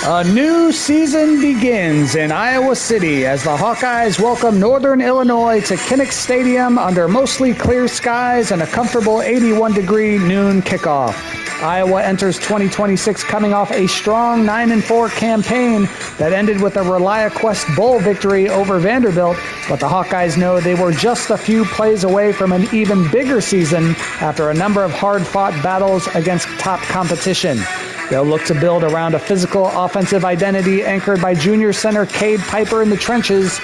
A new season begins in Iowa City as the Hawkeyes welcome Northern Illinois to Kinnick Stadium under mostly clear skies and a comfortable 81-degree noon kickoff. Iowa enters 2026 coming off a strong 9-4 campaign that ended with a ReliaQuest Bowl victory over Vanderbilt, but the Hawkeyes know they were just a few plays away from an even bigger season after a number of hard-fought battles against top competition. They'll look to build around a physical offensive identity anchored by junior center Cade Piper in the trenches.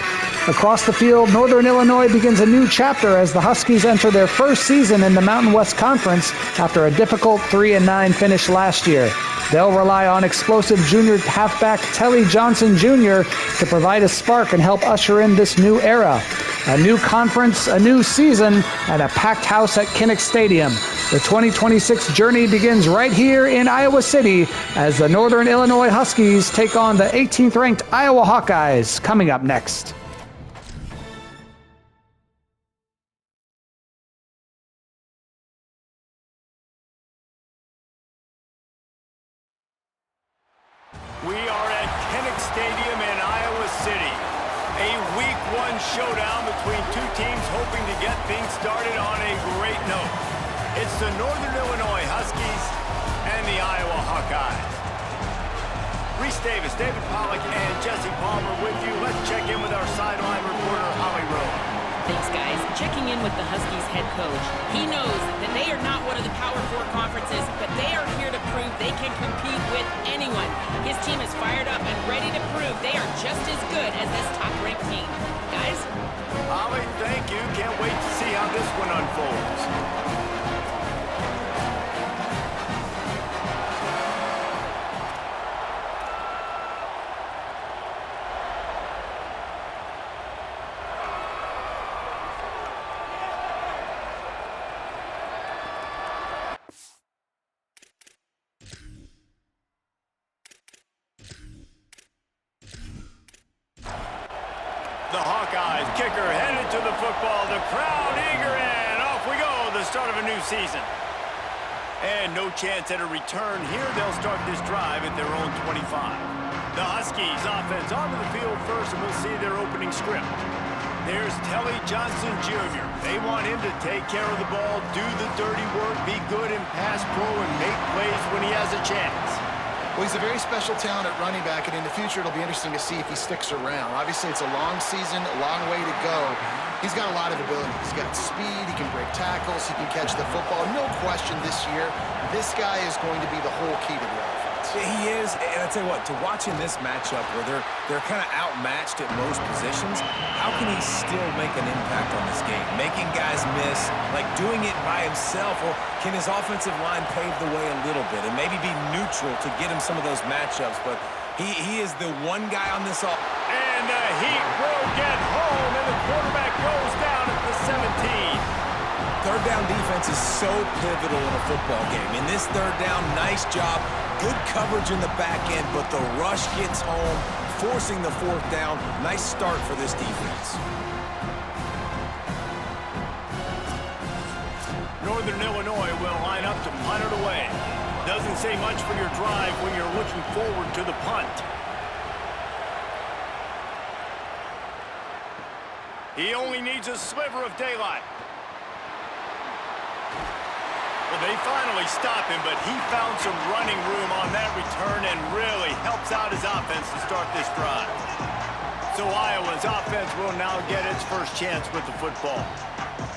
Across the field, Northern Illinois begins a new chapter as the Huskies enter their first season in the Mountain West Conference after a difficult 3-9 finish last year. They'll rely on explosive junior halfback Telly Johnson Jr. to provide a spark and help usher in this new era. A new conference, a new season, and a packed house at Kinnick Stadium. The 2026 journey begins right here in Iowa City as the Northern Illinois Huskies take on the 18th-ranked Iowa Hawkeyes. Coming up next. We are at Kinnick Stadium in Iowa City. A Week 1 showdown between two teams hoping to get things started on a great note. It's the Northern Illinois Huskies and the Iowa Hawkeyes. Reese Davis, David Pollack, and Jesse Palmer with you. Let's check in with our sideline reporter, Holly Rowe. Thanks, guys. Checking in with the Huskies head coach. He knows that they are not one of the Power 4 conferences, but they are here to prove they can compete with anyone. His team is fired up and ready to prove they are just as good as this top-ranked team. Guys? Holly, thank you. Can't wait to see how this one unfolds. The Hawkeyes kicker headed to the football. The crowd eager, and off we go. The start of a new season. And no chance at a return here. They'll start this drive at their own 25. The Huskies offense onto the field first, and we'll see their opening script. There's Telly Johnson Jr. They want him to take care of the ball, do the dirty work, be good in pass pro, and make plays when he has a chance. Well, he's a very special talent at running back, and in the future, it'll be interesting to see if he sticks around. Obviously, it's a long season, a long way to go. He's got a lot of ability. He's got speed, he can break tackles, he can catch the football. No question this year, this guy is going to be the whole key to the offense. He is, and I tell you what, to watch in this matchup where they're kind of outmatched at most positions, how can he still make an impact on this game? Making guys miss, like doing it by himself, or can his offensive line pave the way a little bit and maybe be neutral to get him some of those matchups? But he is the one guy on this offense. And the heat will get home, and the quarterback goes down at the 17. Third down defense is so pivotal in a football game. In this third down, nice job. Good coverage in the back end, but the rush gets home, forcing the fourth down. Nice start for this defense. Northern Illinois will line up to punt it away. Doesn't say much for your drive when you're looking forward to the punt. He only needs a sliver of daylight. Well, they finally stop him, but he found some running room on that return and really helps out his offense to start this drive. So Iowa's offense will now get its first chance with the football.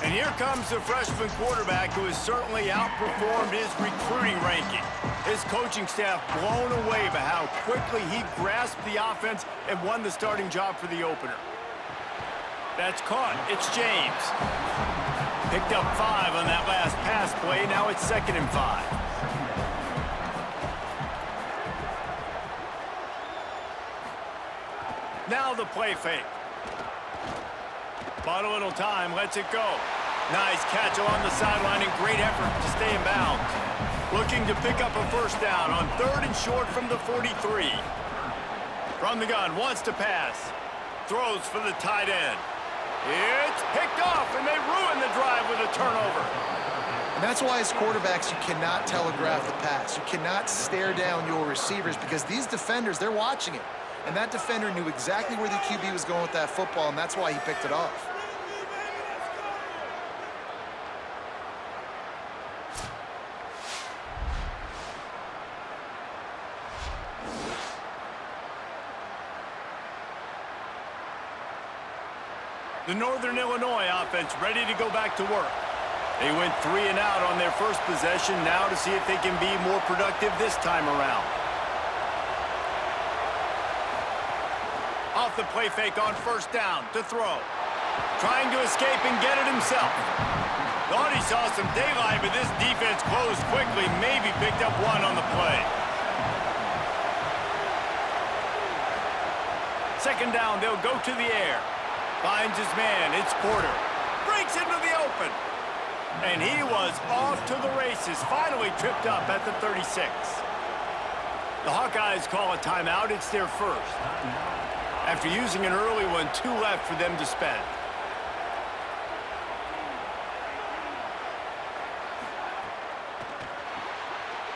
And here comes the freshman quarterback who has certainly outperformed his recruiting ranking. His coaching staff blown away by how quickly he grasped the offense and won the starting job for the opener. That's caught. It's James. Picked up 5 on that last pass play. Now it's 2nd and 5. Now the play fake. Bought a little time, lets it go. Nice catch along the sideline and great effort to stay in bounds. Looking to pick up a first down on 3rd and short from the 43. From the gun, wants to pass. Throws for the tight end. It's picked off, and they ruin the drive with a turnover. And that's why as quarterbacks, you cannot telegraph the pass. You cannot stare down your receivers because these defenders, they're watching it. And that defender knew exactly where the QB was going with that football, and that's why he picked it off. The Northern Illinois offense ready to go back to work. They went 3 and out on their first possession, now to see if they can be more productive this time around. Off the play fake on first down to throw. Trying to escape and get it himself. Thought he saw some daylight, but this defense closed quickly, maybe picked up one on the play. Second down, they'll go to the air. Finds his man, it's Porter. Breaks into the open. And he was off to the races, finally tripped up at the 36. The Hawkeyes call a timeout, it's their first. After using an early one, 2 left for them to spend.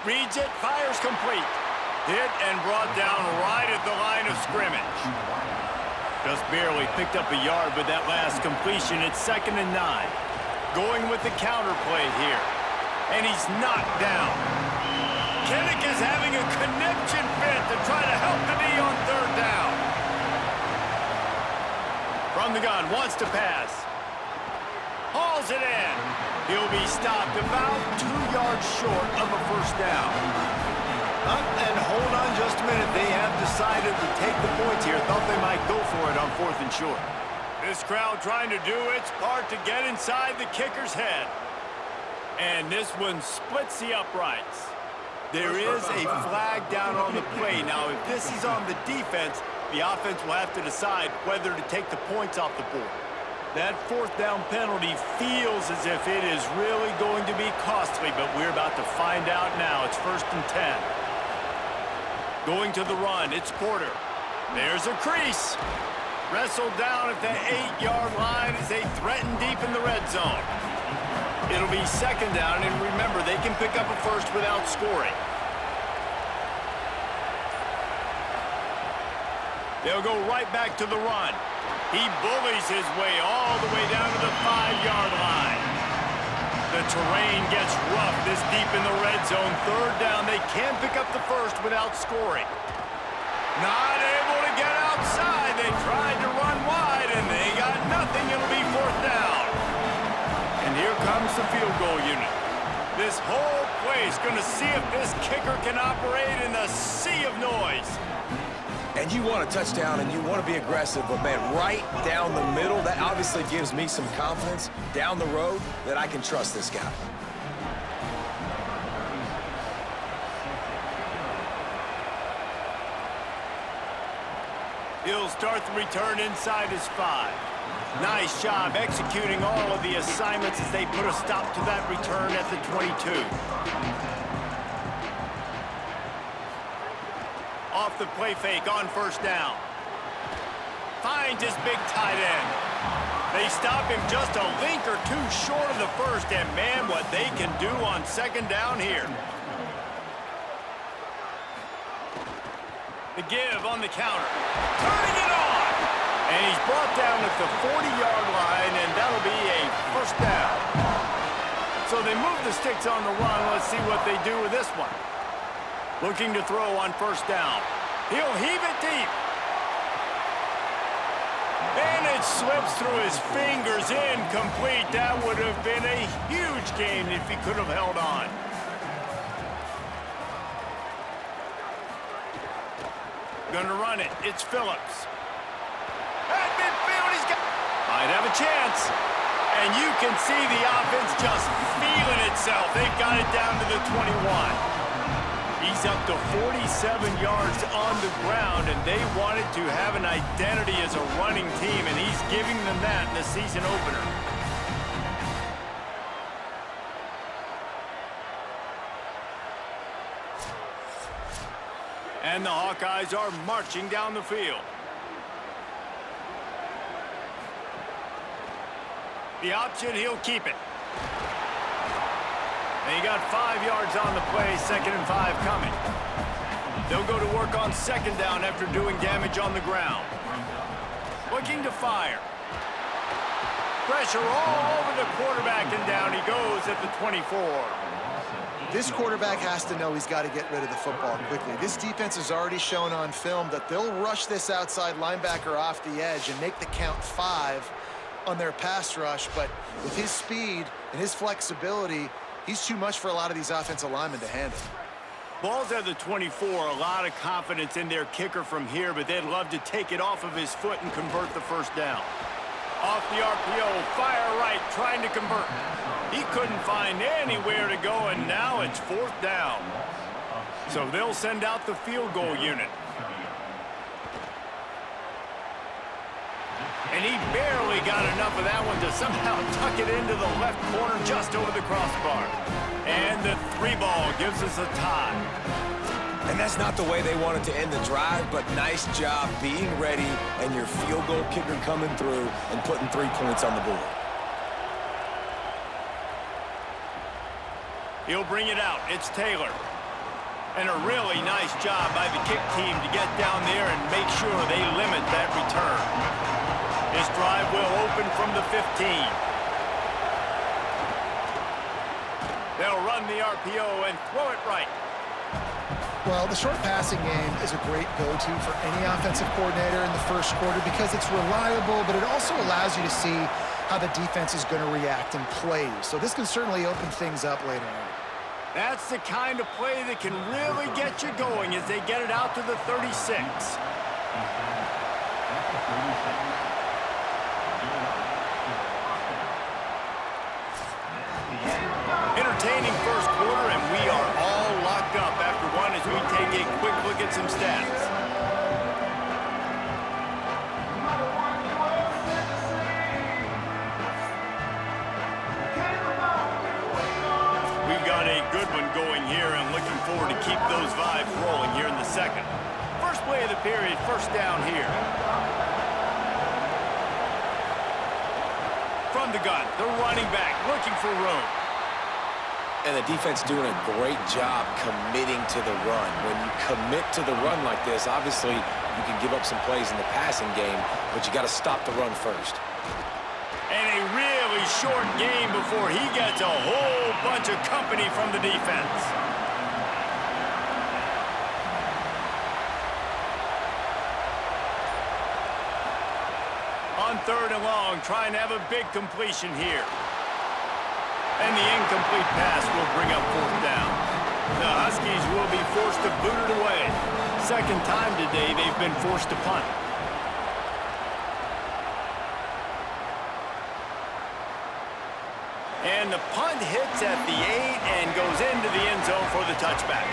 Reads it, fires complete. Hit and brought down right at the line of scrimmage. Just barely picked up a yard with that last completion. It's 2nd and 9. Going with the counter play here. And he's knocked down. Kinnick is having a conniption fit to try to help the knee on 3rd down. From the gun, wants to pass. Hauls it in. He'll be stopped about 2 yards short of a first down. And hold on just a minute. They have decided to take the points here. Thought they might go for it on 4th and short. This crowd trying to do its part to get inside the kicker's head. And this one splits the uprights. There is a flag down on the play. Now, if this is on the defense, the offense will have to decide whether to take the points off the board. That 4th down penalty feels as if it is really going to be costly, but we're about to find out now. It's 1st and 10. Going to the run, it's Porter. There's a crease. Wrestled down at the 8-yard line as they threaten deep in the red zone. It'll be 2nd down, and remember, they can pick up a first without scoring. They'll go right back to the run. He bullies his way all the way down to the 5-yard line. The terrain gets rough this deep in the red zone. 3rd down, they can pick up the first without scoring. Not able to get outside. They tried to run wide, and they got nothing. It'll be 4th down. And here comes the field goal unit. This whole place going to see if this kicker can operate in the sea of noise. And you want a touchdown and you want to be aggressive, but man, right down the middle, that obviously gives me some confidence down the road that I can trust this guy. He'll start the return inside his 5. Nice job executing all of the assignments as they put a stop to that return at the 22. Off the play fake on 1st down. Finds his big tight end. They stop him just a link or 2 short of the first, and man, what they can do on 2nd down here. The give on the counter. Turning it on! And he's brought down at the 40-yard line, and that'll be a 1st down. So they move the sticks on the run. Let's see what they do with this one. Looking to throw on 1st down. He'll heave it deep. And it slips through his fingers, incomplete. That would have been a huge gain if he could have held on. Gonna run it. It's Phillips. At midfield, he's got... Might have a chance. And you can see the offense just feeling itself. They've got it down to the 21. He's up to 47 yards on the ground, and they wanted to have an identity as a running team, and he's giving them that in the season opener. And the Hawkeyes are marching down the field. The option, he'll keep it. And he got 5 yards on the play, 2nd and 5 coming. They'll go to work on 2nd down after doing damage on the ground. Looking to fire. Pressure all over the quarterback, and down he goes at the 24. This quarterback has to know he's got to get rid of the football quickly. This defense has already shown on film that they'll rush this outside linebacker off the edge and make the count 5 on their pass rush, but with his speed and his flexibility, he's too much for a lot of these offensive linemen to handle. Ball's at the 24, a lot of confidence in their kicker from here, but they'd love to take it off of his foot and convert the 1st down. Off the RPO, fire right, trying to convert. He couldn't find anywhere to go, and now it's 4th down. So they'll send out the field goal unit. And he barely got enough of that one to somehow tuck it into the left corner just over the crossbar. And the 3 ball gives us a tie. And that's not the way they wanted to end the drive, but nice job being ready and your field goal kicker coming through and putting 3 points on the board. He'll bring it out. It's Taylor. And a really nice job by the kick team to get down there and make sure they limit that return. This drive will open from the 15. They'll run the RPO and throw it right. Well, the short passing game is a great go-to for any offensive coordinator in the 1st quarter because it's reliable, but it also allows you to see how the defense is going to react and play. So this can certainly open things up later on. That's the kind of play that can really get you going as they get it out to the 36. Entertaining 1st quarter, and we are all locked up after one as we take a quick look at some stats. We've got a good one going here and looking forward to keep those vibes rolling here in the 2nd. First play of the period, 1st down here. From the gun, the running back looking for room. And the defense doing a great job committing to the run. When you commit to the run like this, obviously you can give up some plays in the passing game, but you got to stop the run first. And a really short game before he gets a whole bunch of company from the defense. On 3rd and long, trying to have a big completion here. And the incomplete pass will bring up 4th down. The Huskies will be forced to boot it away. 2nd time today they've been forced to punt. And the punt hits at the 8 and goes into the end zone for the touchback.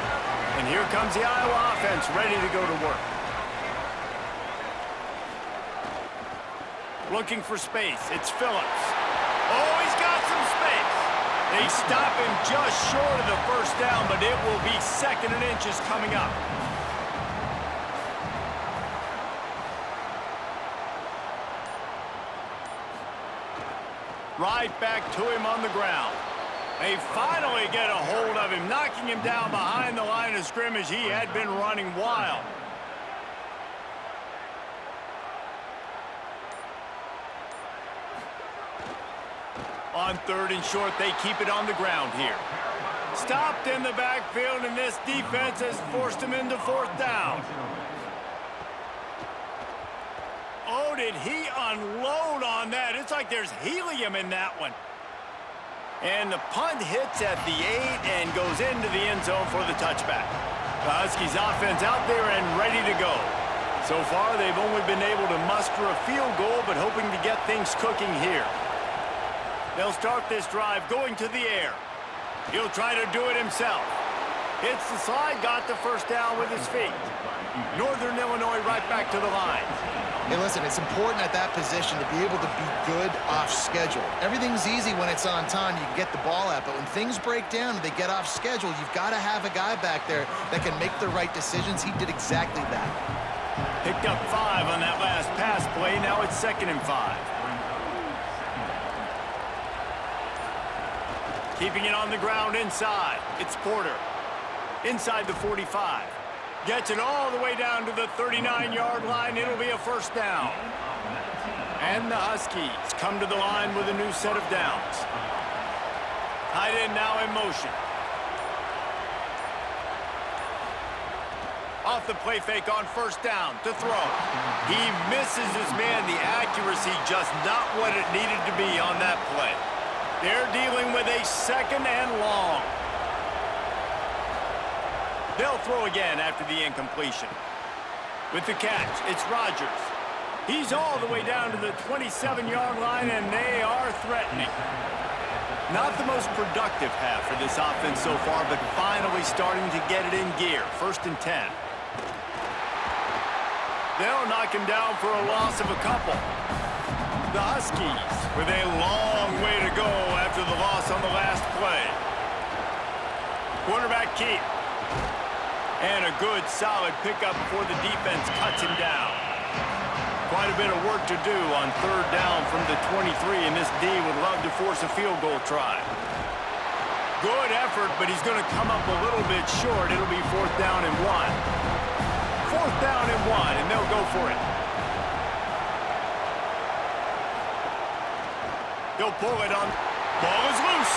And here comes the Iowa offense ready to go to work. Looking for space. It's Phillips. Oh, he's got some space. They stop him just short of the 1st down, but it will be 2nd and inches coming up. Right back to him on the ground. They finally get a hold of him, knocking him down behind the line of scrimmage. He had been running wild. On 3rd and short, they keep it on the ground here. Stopped in the backfield, and this defense has forced him into 4th down. Oh, did he unload on that? It's like there's helium in that one. And the punt hits at the 8 and goes into the end zone for the touchback. The Huskies offense out there and ready to go. So far, they've only been able to muster a field goal, but hoping to get things cooking here. They'll start this drive going to the air. He'll try to do it himself. Hits the slide, got the 1st down with his feet. Northern Illinois right back to the line. Hey, listen, it's important at that position to be able to be good off schedule. Everything's easy when it's on time. You can get the ball out, but when things break down and they get off schedule, you've got to have a guy back there that can make the right decisions. He did exactly that. Picked up 5 on that last pass play. Now it's 2nd and 5. Keeping it on the ground inside. It's Porter. Inside the 45. Gets it all the way down to the 39-yard line. It'll be a first down. And the Huskies come to the line with a new set of downs. Tight end now in motion. Off the play fake on first down to throw. He misses his man. The accuracy just not what it needed to be on that play. They're dealing with a second and long. They'll throw again after the incompletion. With the catch, it's Rodgers. He's all the way down to the 27-yard line, and they are threatening. Not the most productive half for this offense so far, but finally starting to get it in gear. First and 10. They'll knock him down for a loss of a couple. The Huskies with a long way to go after the loss on the last play. Quarterback keep. And a good, solid pickup before the defense cuts him down. Quite a bit of work to do on third down from the 23, and this D would love to force a field goal try. Good effort, but he's going to come up a little bit short. It'll be fourth down and 1. Fourth down and 1, and they'll go for it. They'll pull it on. Ball is loose.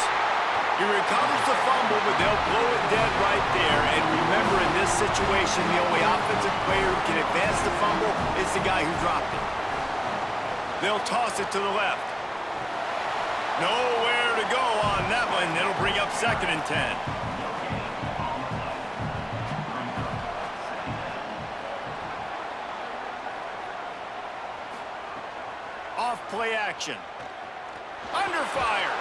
He recovers the fumble, but they'll blow it dead right there. And remember, in this situation, the only offensive player who can advance the fumble is the guy who dropped it. They'll toss it to the left. Nowhere to go on that one. It'll bring up second and 10. Off play action. Under fire.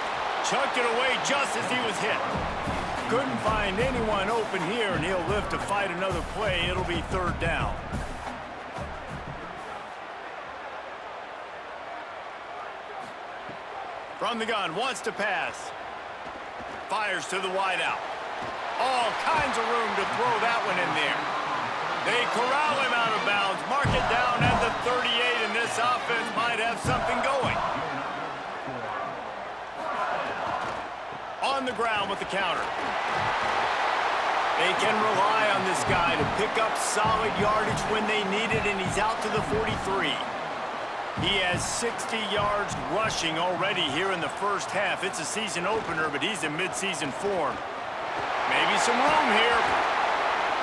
Chucked it away just as he was hit. Couldn't find anyone open here, and he'll live to fight another play. It'll be third down. From the gun, wants to pass. Fires to the wideout. All kinds of room to throw that one in there. They corral him out of bounds, mark it down at the 38, and this offense might have something going. On the ground with the counter. They can rely on this guy to pick up solid yardage when they need it, and he's out to the 43. He has 60 yards rushing already here in the first half. It's a season opener, but he's in midseason form. Maybe some room here.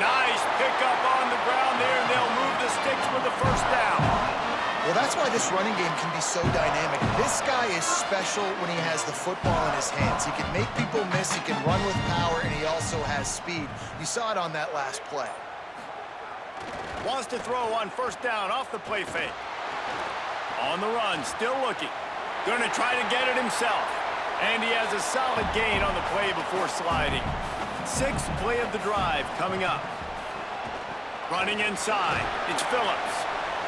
Nice pickup on the ground there, and they'll move the sticks for the first down. Well, that's why this running game can be so dynamic. This guy is special when he has the football in his hands. He can make people miss, he can run with power, and he also has speed. You saw it on that last play. Wants to throw on first down off the play fake. On the run, still looking. Going to try to get it himself. And he has a solid gain on the play before sliding. Sixth play of the drive coming up. Running inside, it's Phillips.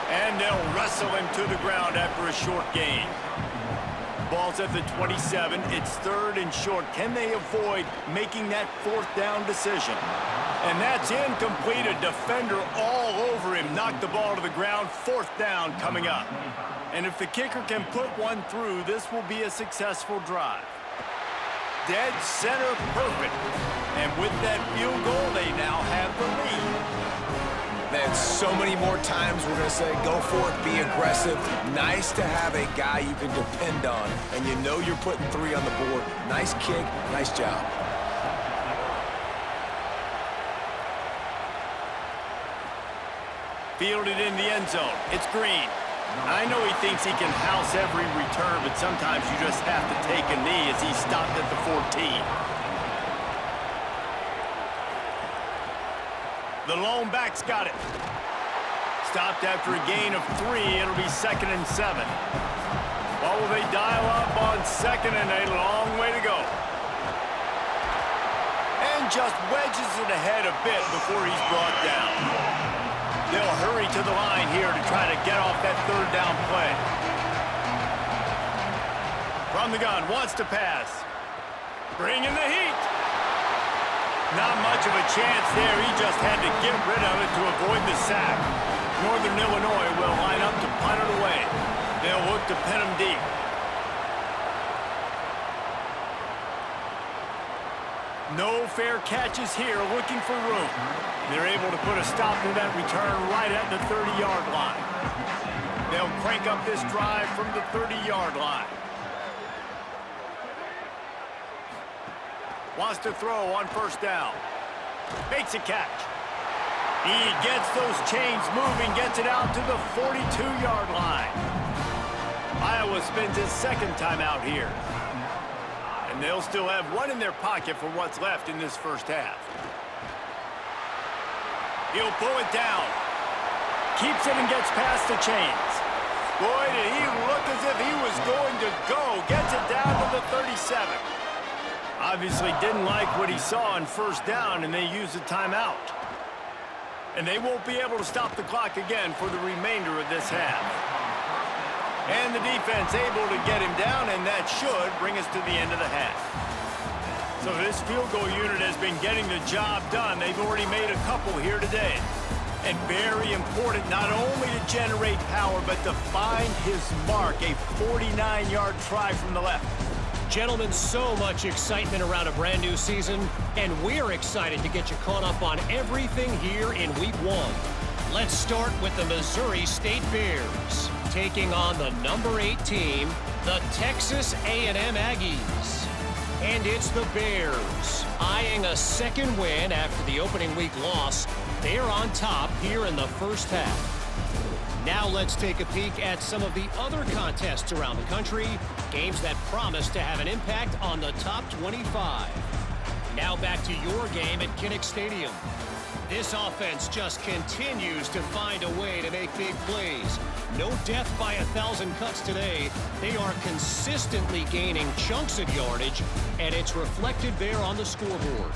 And they'll wrestle him to the ground after a short gain. Ball's at the 27. It's third and short. Can they avoid making that fourth down decision? And that's incomplete. A defender all over him. Knocked the ball to the ground. Fourth down coming up. And if the kicker can put one through, this will be a successful drive. Dead center perfect. And with that field goal, they now have the lead. Man, so many more times we're going to say, go for it, be aggressive. Nice to have a guy you can depend on, and you know you're putting 3 on the board. Nice kick, nice job. Fielded in the end zone. It's Green. I know he thinks he can house every return, but sometimes you just have to take a knee as he stopped at the 14. The lone back's got it. Stopped after a gain of 3. It'll be second and 7. Well, will they dial up on second and a long way to go? And just wedges it ahead a bit before he's brought down. They'll hurry to the line here to try to get off that third down play. From the gun, wants to pass. Bringing the heat. Not much of a chance there. He just had to get rid of it to avoid the sack. Northern Illinois will line up to punt it away. They'll look to pin him deep. No fair catches here, looking for room. They're able to put a stop to that return right at the 30-yard line. They'll crank up this drive from the 30-yard line. Wants to throw on first down. Makes a catch. He gets those chains moving, gets it out to the 42-yard line. Iowa spends his second time out here. And they'll still have one in their pocket for what's left in this first half. He'll pull it down. Keeps it and gets past the chains. Boy, did he look as if he was going to go. Gets it down to the 37. Obviously didn't like what he saw on first down, and they used a timeout. And they won't be able to stop the clock again for the remainder of this half. And the defense able to get him down, and that should bring us to the end of the half. So this field goal unit has been getting the job done. They've already made a couple here today. And very important, not only to generate power, but to find his mark, a 49-yard try from the left. Gentlemen, so much excitement around a brand new season, and we're excited to get you caught up on everything here in Week 1. Let's start with the Missouri State Bears, taking on the number 8 team, the Texas A&M Aggies. And it's the Bears, eyeing a second win after the opening week loss. They're on top here in the first half. Now let's take a peek at some of the other contests around the country, games that promise to have an impact on the top 25. Now back to your game at Kinnick Stadium. This offense just continues to find a way to make big plays. No death by 1,000 cuts today. They are consistently gaining chunks of yardage, and it's reflected there on the scoreboard.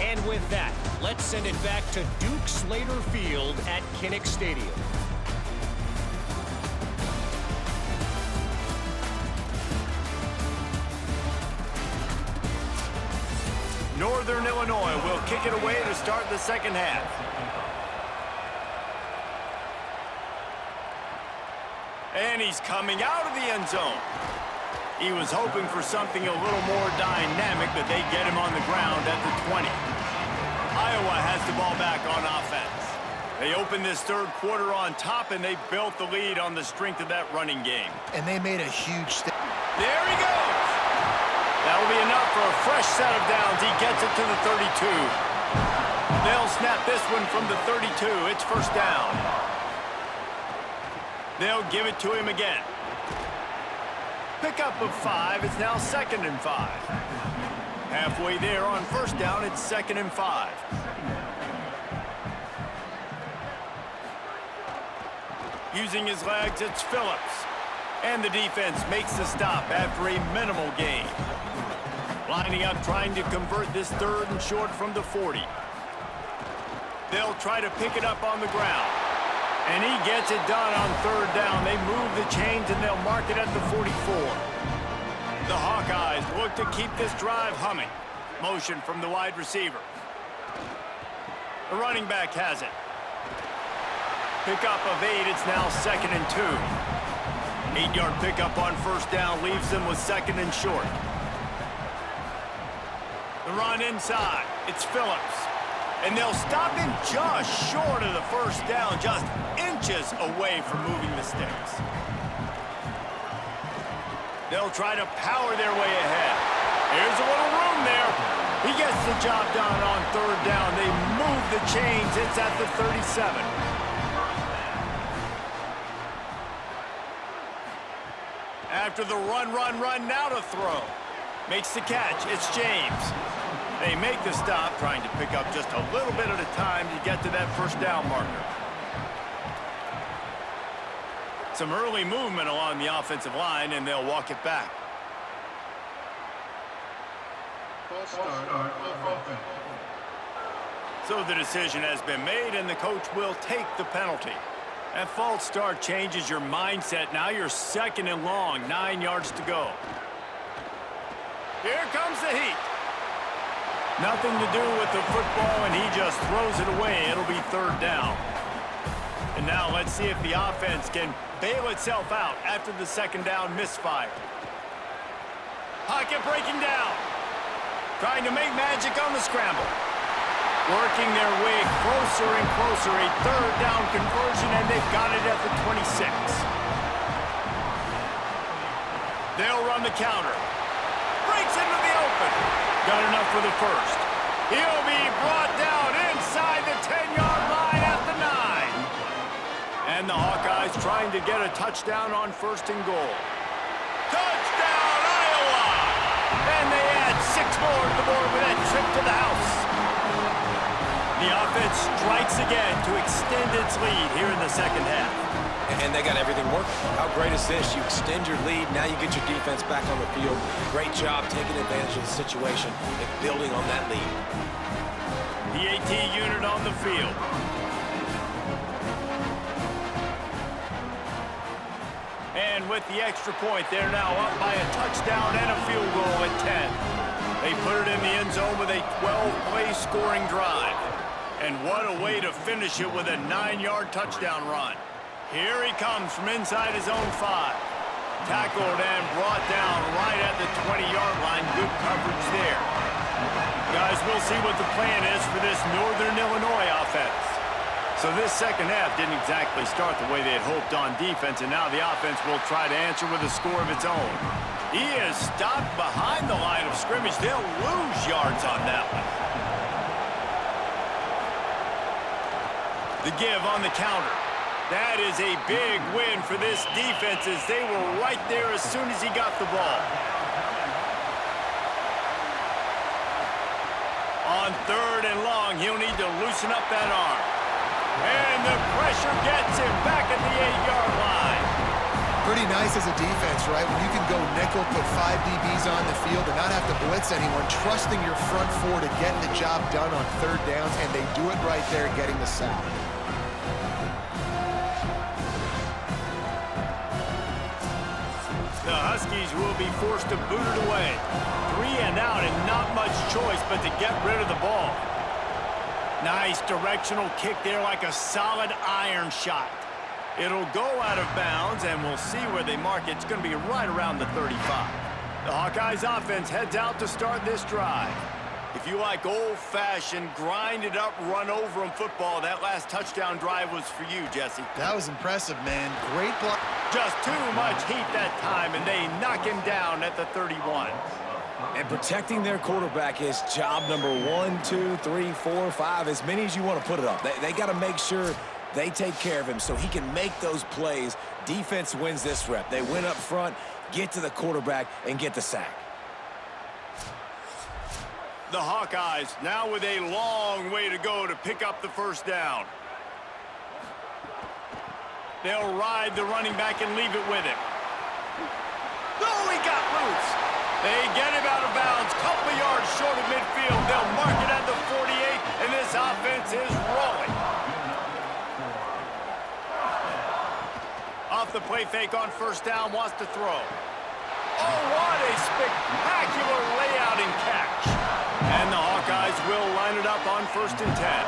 And with that, let's send it back to Duke Slater Field at Kinnick Stadium. Northern Illinois will kick it away to start the second half. And he's coming out of the end zone. He was hoping for something a little more dynamic, but they get him on the ground at the 20. Iowa has the ball back on offense. They opened this third quarter on top, and they built the lead on the strength of that running game. And they made a huge step. There he goes. That'll be enough for a fresh set of downs. He gets it to the 32. They'll snap this one from the 32. It's first down. They'll give it to him again. Pickup of 5. It's now 2nd and 5. Halfway there on first down, it's 2nd and 5. Using his legs, it's Phillips. And the defense makes the stop after a minimal gain. Lining up, trying to convert this 3rd and short from the 40. They'll try to pick it up on the ground. And he gets it done on 3rd down. They move the chains, and they'll mark it at the 44. The Hawkeyes look to keep this drive humming. Motion from the wide receiver. The running back has it. Pickup of 8. It's now 2nd and 2. 8-yard pickup on first down leaves them with 2nd and short. The run inside. It's Phillips. And they'll stop him just short of the first down, just inches away from moving the sticks. They'll try to power their way ahead. Here's a little room there. He gets the job done on 3rd down. They move the chains. It's at the 37. After the run, now to throw. Makes the catch. It's James. They make the stop, trying to pick up just a little bit at a time to get to that first down marker. Some early movement along the offensive line, and they'll walk it back. So the decision has been made, and the coach will take the penalty. That false start changes your mindset. Now you're 2nd and long, 9 yards to go. Here comes the heat. Nothing to do with the football, and he just throws it away. It'll be 3rd down. And now let's see if the offense can bail itself out after the 2nd down misfire. Pocket breaking down. trying to make magic on the scramble. Working their way closer and closer, a third down conversion, and they've got it at the 26. They'll run the counter. Breaks into the open. Got enough for the first. He'll be brought down inside the 10-yard line at the 9. And the Hawkeyes trying to get a touchdown on 1st and goal. Touchdown, Iowa! And they add 6 more to the board with that trip to the house. The offense strikes again to extend its lead here in the second half. And they got everything working. How great is this? You extend your lead, now you get your defense back on the field. Great job taking advantage of the situation and building on that lead. The AT unit on the field. And with the extra point, they're now up by a touchdown and a field goal at 10. They put it in the end zone with a 12-play scoring drive. And what a way to finish it with a 9-yard touchdown run. Here he comes from inside his own 5. Tackled and brought down right at the 20-yard line. Good coverage there. Guys, we'll see what the plan is for this Northern Illinois offense. So this second half didn't exactly start the way they had hoped on defense, and now the offense will try to answer with a score of its own. He is stopped behind the line of scrimmage. They'll lose yards on that one. The give on the counter. That is a big win for this defense as they were right there as soon as he got the ball. On 3rd and long, he'll need to loosen up that arm. And the pressure gets him back at the 8-yard line. Pretty nice as a defense, right? When you can go nickel, put 5 DBs on the field and not have to blitz anyone, trusting your front 4 to get the job done on 3rd downs, and they do it right there, getting the sack. The Huskies will be forced to boot it away. 3 and out and not much choice but to get rid of the ball. Nice directional kick there like a solid iron shot. It'll go out of bounds and we'll see where they mark it. It's going to be right around the 35. The Hawkeyes offense heads out to start this drive. If you like old-fashioned, grind-it-up, run-over-'em football, that last touchdown drive was for you, Jesse. That was impressive, man. Great block. Just too much heat that time, and they knock him down at the 31. And protecting their quarterback is job number 1, 2, 3, 4, 5, as many as you want to put it up. They got to make sure they take care of him so he can make those plays. Defense wins this rep. They win up front, get to the quarterback, and get the sack. The Hawkeyes now with a long way to go to pick up the first down. They'll ride the running back and leave it with him. Oh, he got loose. They get him out of bounds, couple of yards short of midfield. They'll mark it at the 48, and this offense is rolling. Off the play fake on 1st down, wants to throw. Oh, what a spectacular layout and catch. And the Hawkeyes will line it up on 1st and 10.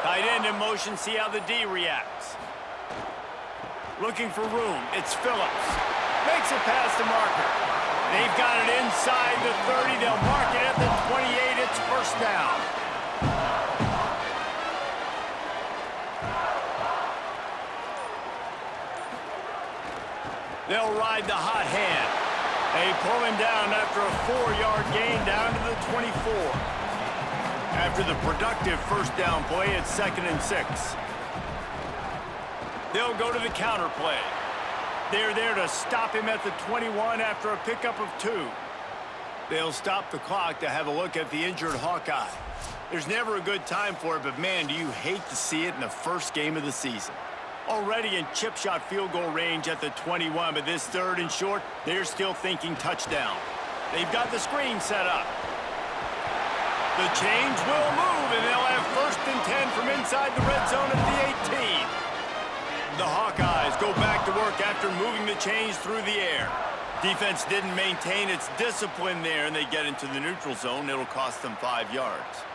Tight end in motion, see how the D reacts. Looking for room, it's Phillips. Makes it past the marker. They've got it inside the 30. They'll mark it at the 28. It's 1st down. They'll ride the hot hand. They pull him down after a 4-yard gain down to the 24. After the productive 1st down play, it's 2nd and 6. They'll go to the counter play. They're there to stop him at the 21 after a pickup of 2. They'll stop the clock to have a look at the injured Hawkeye. There's never a good time for it, but man, do you hate to see it in the first game of the season. Already in chip shot field goal range at the 21, but this 3rd and short, they're still thinking touchdown. They've got the screen set up. The chains will move, and they'll have 1st and 10 from inside the red zone at the 18. The Hawkeyes go back to work after moving the chains through the air. Defense didn't maintain its discipline there, and they get into the neutral zone. It'll cost them 5 yards.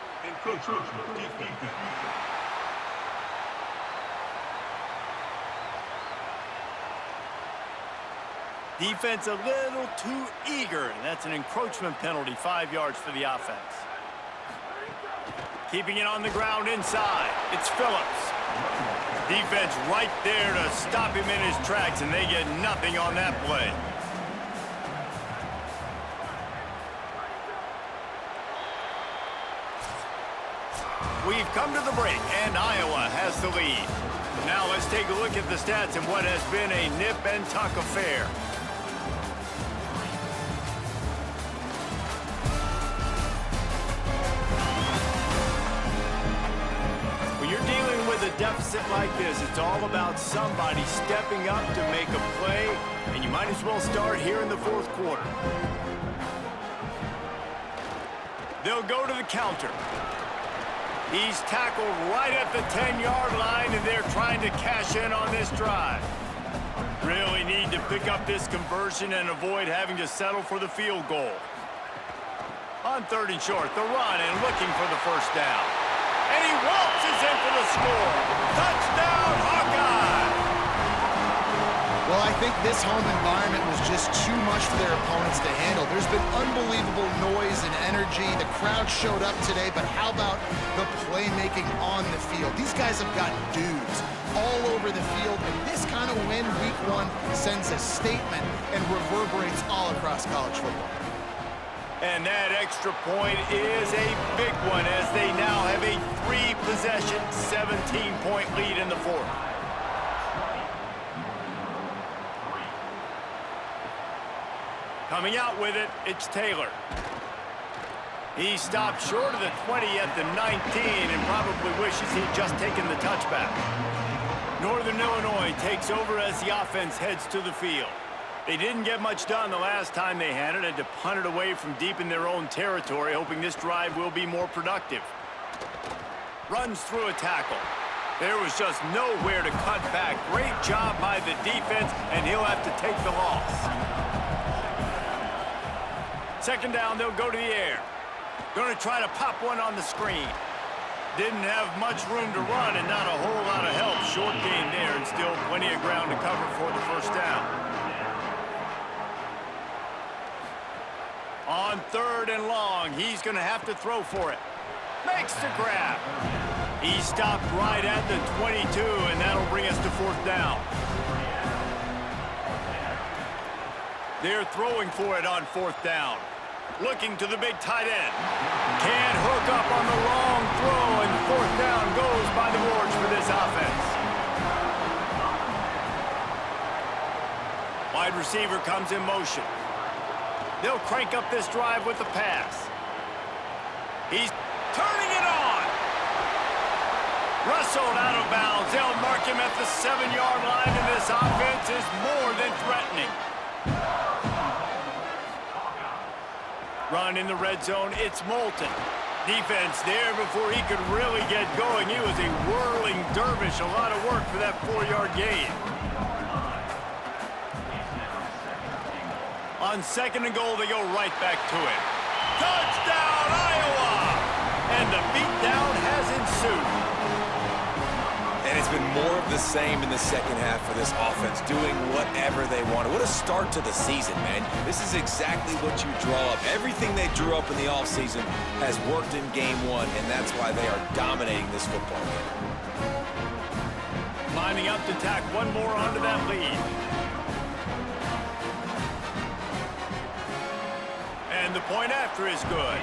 Defense a little too eager, and that's an encroachment penalty, 5 yards for the offense. Keeping it on the ground inside. It's Phillips. Defense right there to stop him in his tracks, and they get nothing on that play. We've come to the break, and Iowa has the lead. Now let's take a look at the stats in what has been a nip-and-tuck affair. When you're dealing with a deficit like this, it's all about somebody stepping up to make a play, and you might as well start here in the fourth quarter. They'll go to the counter. He's tackled right at the 10-yard line, and they're trying to cash in on this drive. Really need to pick up this conversion and avoid having to settle for the field goal. On 3rd and short, the run and looking for the first down. And he waltzes in for the score. Touchdown, Hawkeyes! Well, I think this home environment was just too much for their opponents to handle. There's been unbelievable noise and energy. The crowd showed up today, but how about the playmaking on the field? These guys have got dudes all over the field, and this kind of win week 1 sends a statement and reverberates all across college football. And that extra point is a big one as they now have a 3-possession, 17-point lead in the fourth. Coming out with it, it's Taylor. He stopped short of the 20 at the 19 and probably wishes he'd just taken the touchback. Northern Illinois takes over as the offense heads to the field. They didn't get much done the last time they had it, had to punt it away from deep in their own territory, hoping this drive will be more productive. Runs through a tackle. There was just nowhere to cut back. Great job by the defense, and he'll have to take the loss. 2nd down, they'll go to the air. Going to try to pop one on the screen. Didn't have much room to run and not a whole lot of help. Short gain there and still plenty of ground to cover for the first down. On 3rd and long, he's going to have to throw for it. Makes the grab. He stopped right at the 22, and that'll bring us to 4th down. They're throwing for it on 4th down. Looking to the big tight end. Can't hook up on the long throw, and 4th down goes by the boards for this offense. Wide receiver comes in motion. They'll crank up this drive with the pass. He's turning it on. Rustled out of bounds. They'll mark him at the 7-yard line, and this offense is more than threatening. Run in the red zone, it's Moulton. Defense there before he could really get going. He was a whirling dervish. A lot of work for that 4-yard gain. On 2nd and goal, they go right back to it. Touchdown, Iowa! And the beatdown has ensued. And it's been more of the same in the second half for this offense, doing whatever they wanted. What a start to the season, man. This is exactly what you draw up. Everything they drew up in the offseason has worked in game 1, and that's why they are dominating this football game. Lining up to tack one more onto that lead. And the point after is good.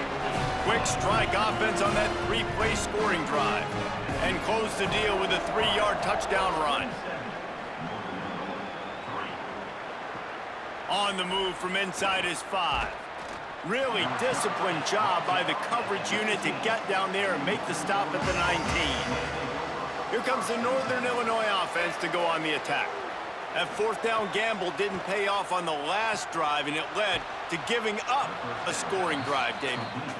Quick strike offense on that 3-play scoring drive. And close the deal with a 3-yard touchdown run. On the move from inside his 5. Really disciplined job by the coverage unit to get down there and make the stop at the 19. Here comes the Northern Illinois offense to go on the attack. That 4th down gamble didn't pay off on the last drive, and it led to giving up a scoring drive, David.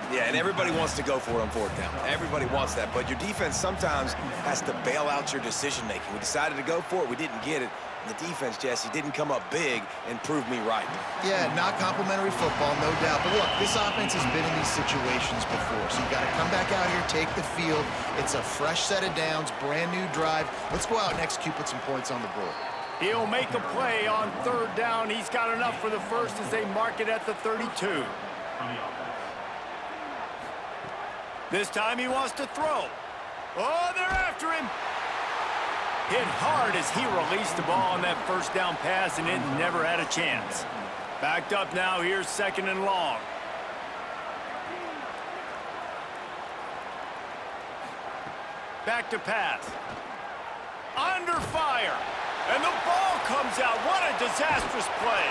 Yeah, and everybody wants to go for it on 4th down. Everybody wants that, but your defense sometimes has to bail out your decision-making. We decided to go for it. We didn't get it. And the defense, Jesse, didn't come up big and prove me right. Yeah, not complimentary football, no doubt. But look, this offense has been in these situations before, so you got to come back out here, take the field. It's a fresh set of downs, brand new drive. Let's go out and execute, put some points on the board. He'll make a play on third down. He's got enough for the first as they mark it at the 32. This time he wants to throw. Oh, they're after him. Hit hard as he released the ball on that first down pass, and it never had a chance. Backed up now. Here's 2nd and long. Back to pass. Under fire. And the ball comes out. What a disastrous play.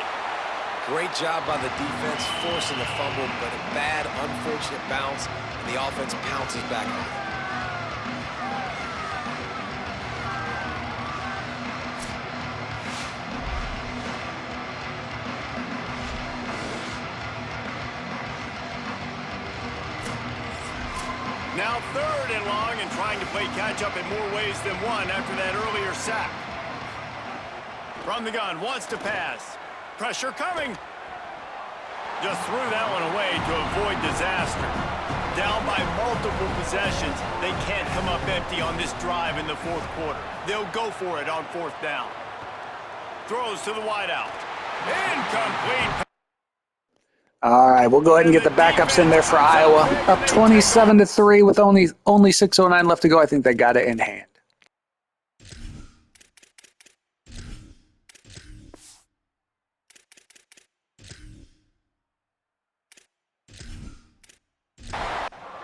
Great job by the defense forcing the fumble, but a bad, unfortunate bounce, and the offense pounces back on it. Now 3rd and long, and trying to play catch-up in more ways than one after that earlier sack. From the gun, wants to pass. Pressure coming. Just threw that one away to avoid disaster. Down by multiple possessions, they can't come up empty on this drive in the 4th quarter. They'll go for it on 4th down. Throws to the wideout. Incomplete. All right, we'll go ahead and get the backups in there for Iowa. Up 27-3 with only 6:09 left to go. I think they got it in hand.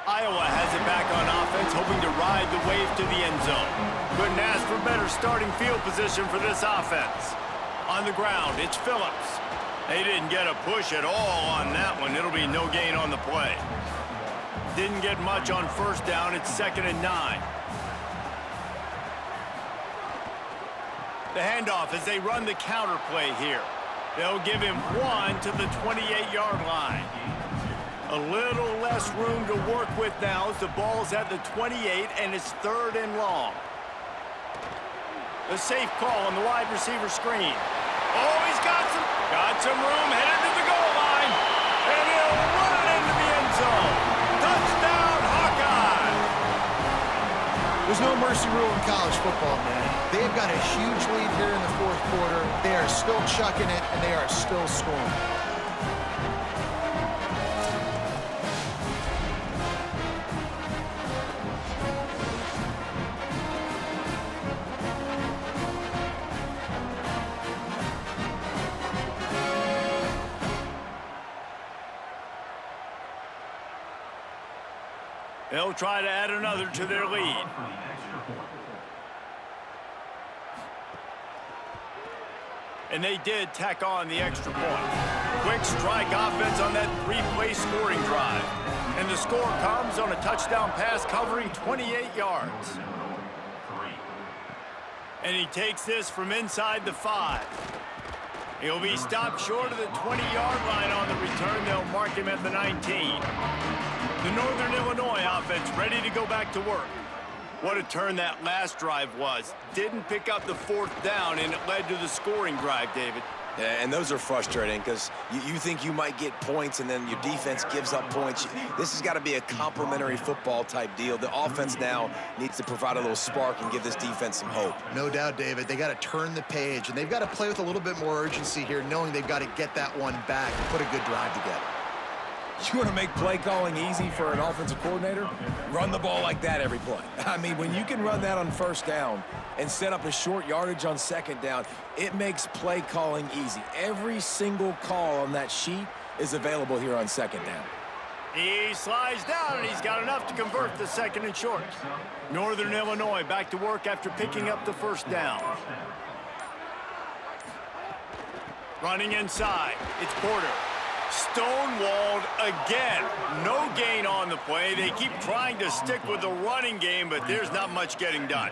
Iowa has it back on offense, hoping to ride the wave to the end zone. Couldn't ask for better starting field position for this offense. On the ground, it's Phillips. They didn't get a push at all on that one. It'll be no gain on the play. Didn't get much on 1st down. It's 2nd and 9. The handoff as they run the counter play here. They'll give him 1 to the 28-yard line. A little less room to work with now as the ball's at the 28 and it's 3rd and long. The safe call on the wide receiver screen. Oh, he's got some room headed to the goal line. And he'll run it into the end zone. Touchdown, Hawkeyes! There's no mercy rule in college football, man. They've got a huge lead here in the 4th quarter. They are still chucking it, and they are still scoring. They'll try to add another to their lead. And they did tack on the extra point. Quick strike offense on that 3-play scoring drive. And the score comes on a touchdown pass covering 28 yards. And he takes this from inside the 5. He'll be stopped short of the 20-yard line on the return. They'll mark him at the 19. The Northern Illinois offense ready to go back to work. What a turn that last drive was. Didn't pick up the 4th down, and it led to the scoring drive, David. Yeah, and those are frustrating because you think you might get points and then your defense gives up points. This has got to be a complementary football type deal. The offense now needs to provide a little spark and give this defense some hope. No doubt, David. They got to turn the page, and they've got to play with a little bit more urgency here, knowing they've got to get that one back and put a good drive together. You want to make play calling easy for an offensive coordinator? Run the ball like that every play. I mean, when you can run that on 1st down and set up a short yardage on 2nd down, it makes play calling easy. Every single call on that sheet is available here on 2nd down. He slides down, and he's got enough to convert the 2nd and short. Northern Illinois back to work after picking up the 1st down. Running inside, it's Porter. Stonewalled again. No gain on the play. They keep trying to stick with the running game, but there's not much getting done.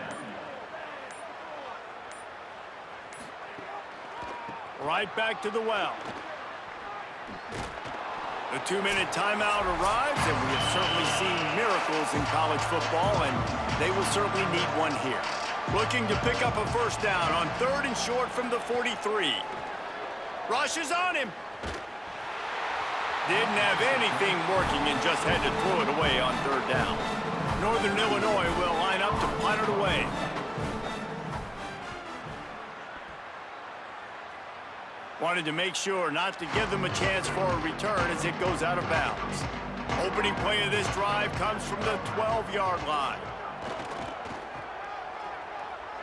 Right back to the well. The 2-minute timeout arrives, and we have certainly seen miracles in college football, and they will certainly need one here. Looking to pick up a 1st down on 3rd and short from the 43. Rushes on him. Didn't have anything working and just had to throw it away on 3rd down. Northern Illinois will line up to punt it away. Wanted to make sure not to give them a chance for a return as it goes out of bounds. Opening play of this drive comes from the 12-yard line.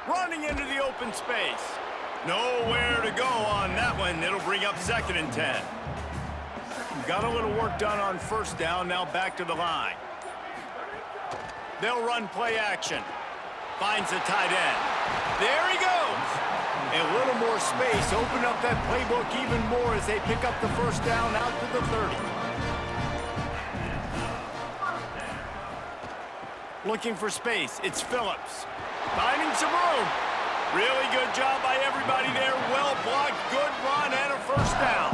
Running into the open space. Nowhere to go on that one. It'll bring up 2nd and 10. Got a little work done on first down. Now back to the line. They'll run play action. Finds the tight end. There he goes. A little more space. Open up that playbook even more as they pick up the first down out to the 30. Looking for space. It's Phillips. Finding some room. Really good job by everybody there. Well blocked. Good run and a first down.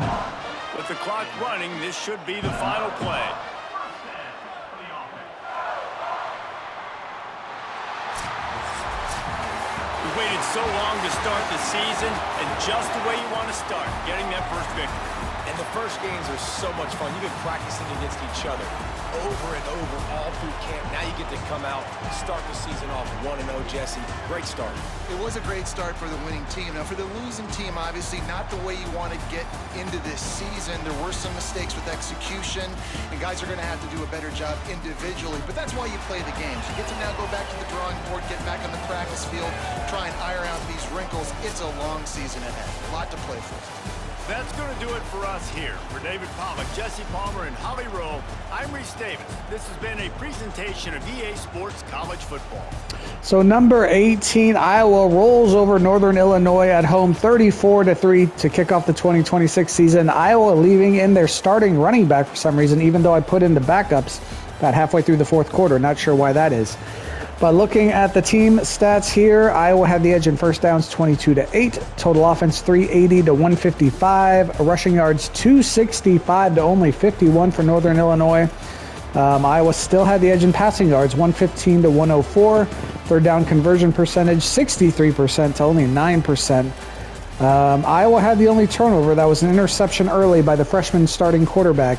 With the clock running, this should be the final play. We waited so long to start the season, and just the way you want to start, getting that first victory. And the first games are so much fun. You've been practicing against each other over and over all through camp. Now you get to come out, start the season off 1-0, Jesse. Great start. It was a great start for the winning team. Now, for the losing team, obviously not the way you want to get into this season. There were some mistakes with execution, and guys are going to have to do a better job individually. But that's why you play the games. You get to now go back to the drawing board, get back on the practice field, try and iron out these wrinkles. It's a long season ahead. A lot to play for. That's going to do it for us here. For David Pollack, Jesse Palmer, and Holly Rowe, I'm Reese Davis. This has been a presentation of EA Sports College Football. So number 18, Iowa rolls over Northern Illinois at home 34-3 to kick off the 2026 season. Iowa leaving in their starting running back for some reason, even though I put in the backups about halfway through the fourth quarter. Not sure why that is. But looking at the team stats here, Iowa had the edge in first downs 22-8, total offense 380 to 155, rushing yards 265 to only 51 for Northern Illinois. Iowa still had the edge in passing yards 115 to 104, third down conversion percentage 63% to only 9%. Iowa had the only turnover. That was an interception early by the freshman starting quarterback,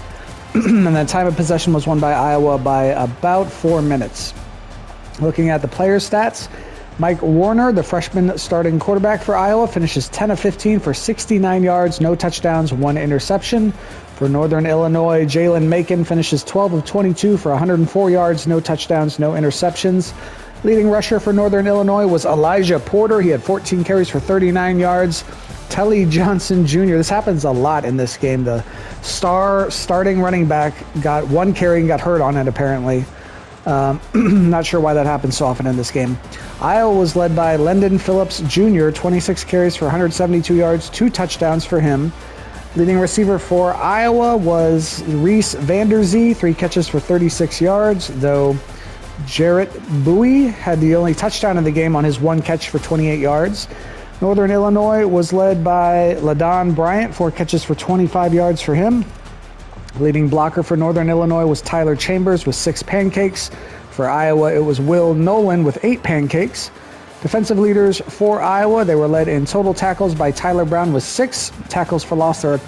and that time of possession was won by Iowa by about 4 minutes. Looking at the player stats, Mike Warner, the freshman starting quarterback for Iowa, finishes 10 of 15 for 69 yards, no touchdowns, 1 interception. For Northern Illinois, Jalen Macon finishes 12 of 22 for 104 yards, no touchdowns, no interceptions. Leading rusher for Northern Illinois was Elijah Porter. He had 14 carries for 39 yards. Telly Johnson Jr., this happens a lot in this game. The starting running back got 1 carry and got hurt on it, apparently. Not sure why that happens so often in this game. Iowa was led by Lendon Phillips Jr., 26 carries for 172 yards, 2 touchdowns for him. Leading receiver for Iowa was Reese Vanderzee, 3 catches for 36 yards, though Jarrett Bowie had the only touchdown in the game on his 1 catch for 28 yards. Northern Illinois was led by LaDon Bryant, 4 catches for 25 yards for him. Leading blocker for Northern Illinois was Tyler Chambers with 6 pancakes. For Iowa, it was Will Nolan with 8 pancakes. Defensive leaders for Iowa, they were led in total tackles by Tyler Brown with 6. Tackles for loss are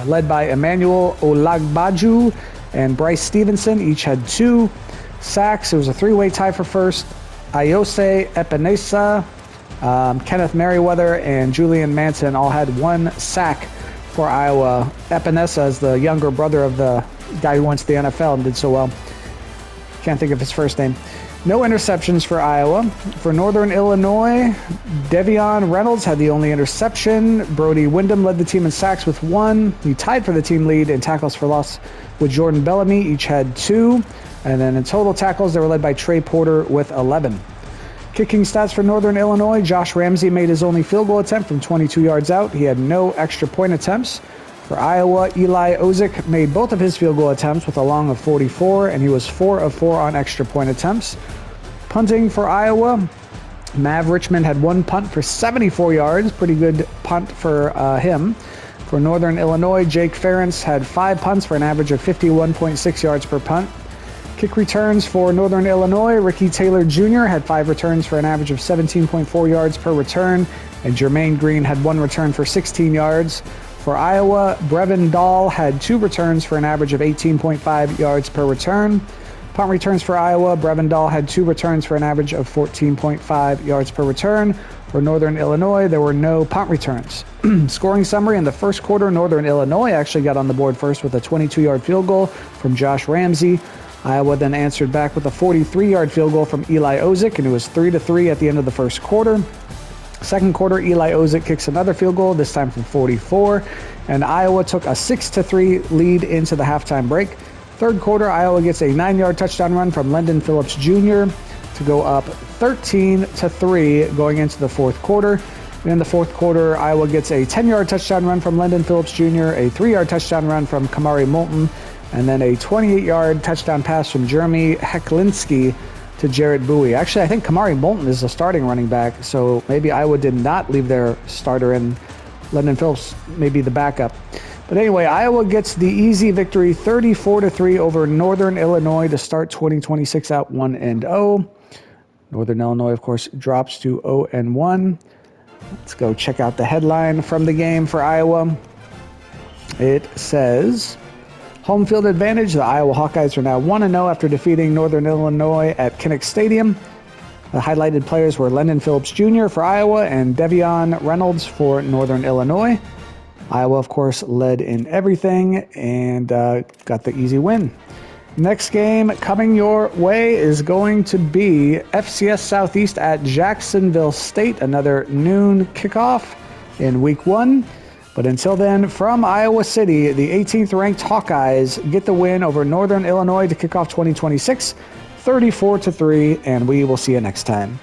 led by Emmanuel Olagbaju and Bryce Stevenson. Each had 2 sacks. It was a 3-way tie for first. Ayose Epinesa, Kenneth Merriweather, and Julian Manson all had 1 sack for Iowa. Epinesa is the younger brother of the guy who went to the NFL and did so well. Can't think of his first name. No interceptions for Iowa. For Northern Illinois, Devion Reynolds had the only interception. Brody Wyndham led the team in sacks with 1. He tied for the team lead in tackles for loss with Jordan Bellamy. Each had 2. And then in total tackles, they were led by Trey Porter with 11. Kicking stats for Northern Illinois, Josh Ramsey made his only field goal attempt from 22 yards out. He had no extra point attempts. For Iowa, Eli Ozick made both of his field goal attempts with a long of 44, and he was 4 of 4 on extra point attempts. Punting for Iowa, Mav Richmond had 1 punt for 74 yards. Pretty good punt for him. For Northern Illinois, Jake Ferentz had 5 punts for an average of 51.6 yards per punt. Kick returns for Northern Illinois, Ricky Taylor Jr. had 5 returns for an average of 17.4 yards per return, and Jermaine Green had 1 return for 16 yards. For Iowa, Brevin Dahl had 2 returns for an average of 18.5 yards per return. Punt returns for Iowa. Brevin Dahl had 2 returns for an average of 14.5 yards per return. For Northern Illinois, there were no punt returns. Scoring summary: in the first quarter, Northern Illinois actually got on the board first with a 22-yard field goal from Josh Ramsey. Iowa then answered back with a 43-yard field goal from Eli Ozick, and it was 3-3 at the end of the first quarter. Second quarter, Eli Ozick kicks another field goal, this time from 44, and Iowa took a 6-3 lead into the halftime break. Third quarter, Iowa gets a 9-yard touchdown run from Lendon Phillips Jr. to go up 13-3 going into the fourth quarter. And in the fourth quarter, Iowa gets a 10-yard touchdown run from Lendon Phillips Jr., a 3-yard touchdown run from Kamari Moulton, and then a 28-yard touchdown pass from Jeremy Hecklinski to Jarrett Bowie. Actually, I think Kamari Moulton is the starting running back, so maybe Iowa did not leave their starter in. Lendon Phillips may be the backup. But anyway, Iowa gets the easy victory 34-3 over Northern Illinois to start 2026 out 1-0. Northern Illinois, of course, drops to 0-1. Let's go check out the headline from the game for Iowa. It says, home field advantage. The Iowa Hawkeyes are now 1-0 after defeating Northern Illinois at Kinnick Stadium. The highlighted players were Lendon Phillips Jr. for Iowa and Devion Reynolds for Northern Illinois. Iowa, of course, led in everything and got the easy win. Next game coming your way is going to be FCS Southeast at Jacksonville State, another noon kickoff in week 1. But until then, from Iowa City, the 18th ranked Hawkeyes get the win over Northern Illinois to kick off 2026, 34-3, and we will see you next time.